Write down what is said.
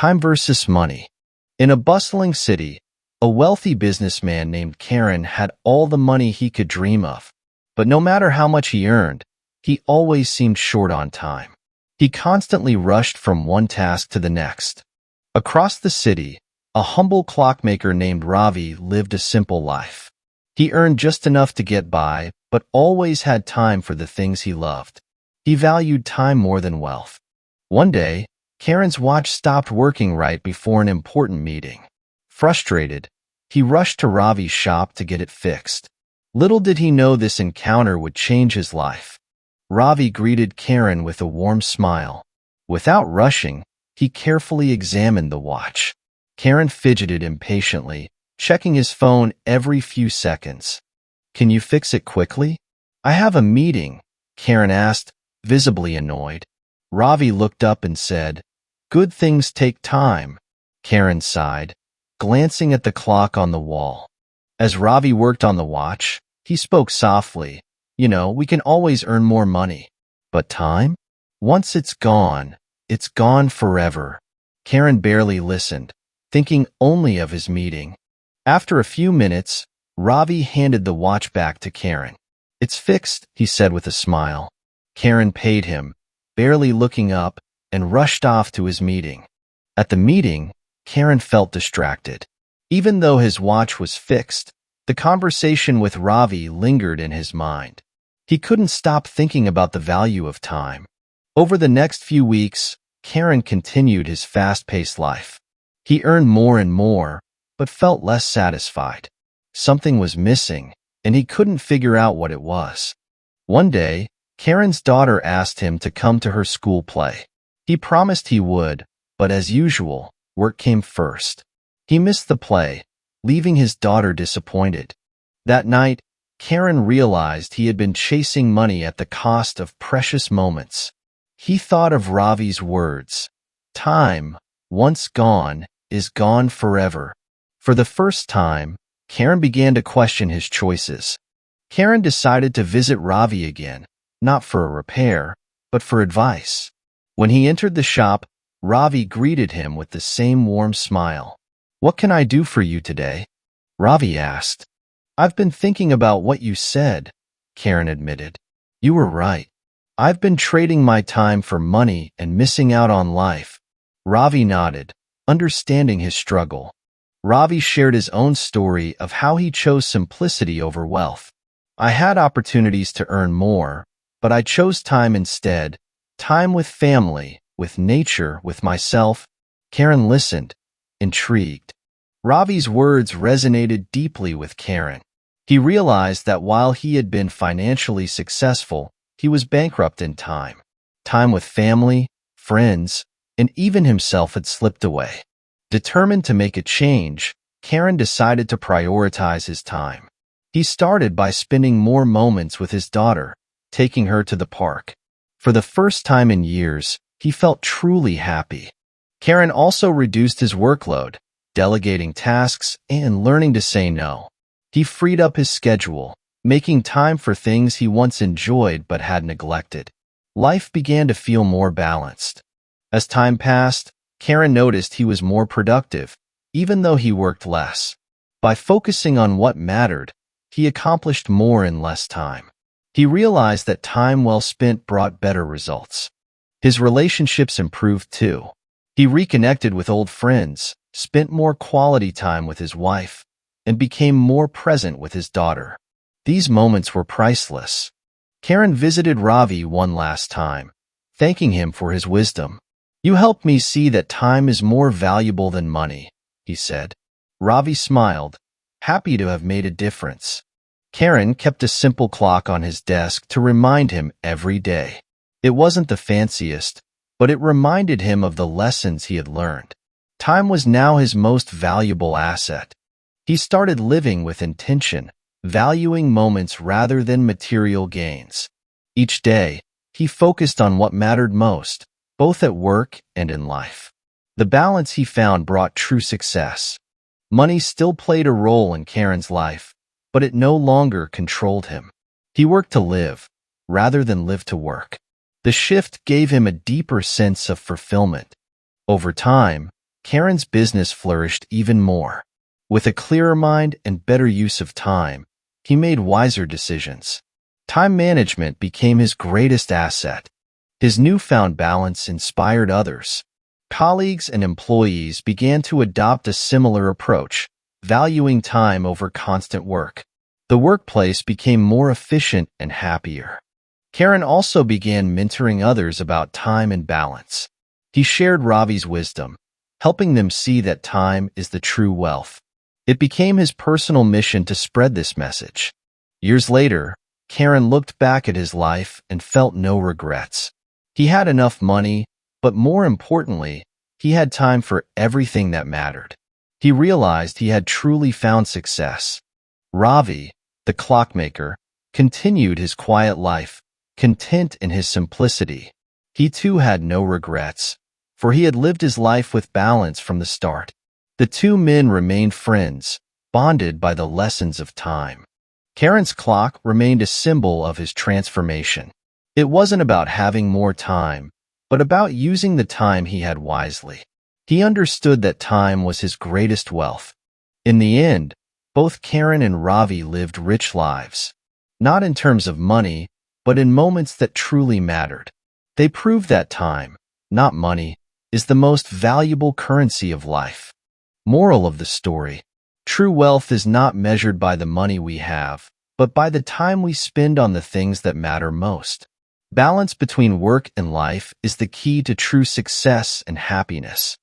Time versus money. In a bustling city, a wealthy businessman named Karen had all the money he could dream of. But no matter how much he earned, he always seemed short on time. He constantly rushed from one task to the next. Across the city, a humble clockmaker named Ravi lived a simple life. He earned just enough to get by, but always had time for the things he loved. He valued time more than wealth. One day, Karen's watch stopped working right before an important meeting. Frustrated, he rushed to Ravi's shop to get it fixed. Little did he know this encounter would change his life. Ravi greeted Karen with a warm smile. Without rushing, he carefully examined the watch. Karen fidgeted impatiently, checking his phone every few seconds. "Can you fix it quickly?" "I have a meeting," Karen asked, visibly annoyed. Ravi looked up and said, "Good things take time." Karen sighed, glancing at the clock on the wall. As Ravi worked on the watch, he spoke softly. We can always earn more money. But time? Once it's gone forever." Karen barely listened, thinking only of his meeting. After a few minutes, Ravi handed the watch back to Karen. "It's fixed," he said with a smile. Karen paid him, barely looking up, and rushed off to his meeting. At the meeting, Karen felt distracted. Even though his watch was fixed, the conversation with Ravi lingered in his mind. He couldn't stop thinking about the value of time. Over the next few weeks, Karen continued his fast-paced life. He earned more and more, but felt less satisfied. Something was missing, and he couldn't figure out what it was. One day, Karen's daughter asked him to come to her school play. He promised he would, but as usual, work came first. He missed the play, leaving his daughter disappointed. That night, Karen realized he had been chasing money at the cost of precious moments. He thought of Ravi's words, "Time, once gone, is gone forever." For the first time, Karen began to question his choices. Karen decided to visit Ravi again, not for a repair, but for advice. When he entered the shop, Ravi greeted him with the same warm smile. "What can I do for you today?" Ravi asked. "I've been thinking about what you said," Karen admitted. "You were right. I've been trading my time for money and missing out on life." Ravi nodded, understanding his struggle. Ravi shared his own story of how he chose simplicity over wealth. "I had opportunities to earn more, but I chose time instead. Time with family, with nature, with myself." Karen listened, intrigued. Ravi's words resonated deeply with Karen. He realized that while he had been financially successful, he was bankrupt in time. Time with family, friends, and even himself had slipped away. Determined to make a change, Karen decided to prioritize his time. He started by spending more moments with his daughter, taking her to the park. For the first time in years, he felt truly happy. Karen also reduced his workload, delegating tasks and learning to say no. He freed up his schedule, making time for things he once enjoyed but had neglected. Life began to feel more balanced. As time passed, Karen noticed he was more productive, even though he worked less. By focusing on what mattered, he accomplished more in less time. He realized that time well spent brought better results. His relationships improved too. He reconnected with old friends, spent more quality time with his wife, and became more present with his daughter. These moments were priceless. Karen visited Ravi one last time, thanking him for his wisdom. "You helped me see that time is more valuable than money," he said. Ravi smiled, happy to have made a difference. Karen kept a simple clock on his desk to remind him every day. It wasn't the fanciest, but it reminded him of the lessons he had learned. Time was now his most valuable asset. He started living with intention, valuing moments rather than material gains. Each day, he focused on what mattered most, both at work and in life. The balance he found brought true success. Money still played a role in Karen's life, but it no longer controlled him. He worked to live, rather than live to work. The shift gave him a deeper sense of fulfillment. Over time, Karen's business flourished even more. With a clearer mind and better use of time, he made wiser decisions. Time management became his greatest asset. His newfound balance inspired others. Colleagues and employees began to adopt a similar approach, valuing time over constant work. The workplace became more efficient and happier. Karen also began mentoring others about time and balance. He shared Ravi's wisdom, helping them see that time is the true wealth. It became his personal mission to spread this message. Years later, Karen looked back at his life and felt no regrets. He had enough money, but more importantly, he had time for everything that mattered. He realized he had truly found success. Ravi, the clockmaker, continued his quiet life, content in his simplicity. He too had no regrets, for he had lived his life with balance from the start. The two men remained friends, bonded by the lessons of time. Karen's clock remained a symbol of his transformation. It wasn't about having more time, but about using the time he had wisely. He understood that time was his greatest wealth. In the end, both Karen and Ravi lived rich lives, not in terms of money, but in moments that truly mattered. They proved that time, not money, is the most valuable currency of life. Moral of the story: true wealth is not measured by the money we have, but by the time we spend on the things that matter most. Balance between work and life is the key to true success and happiness.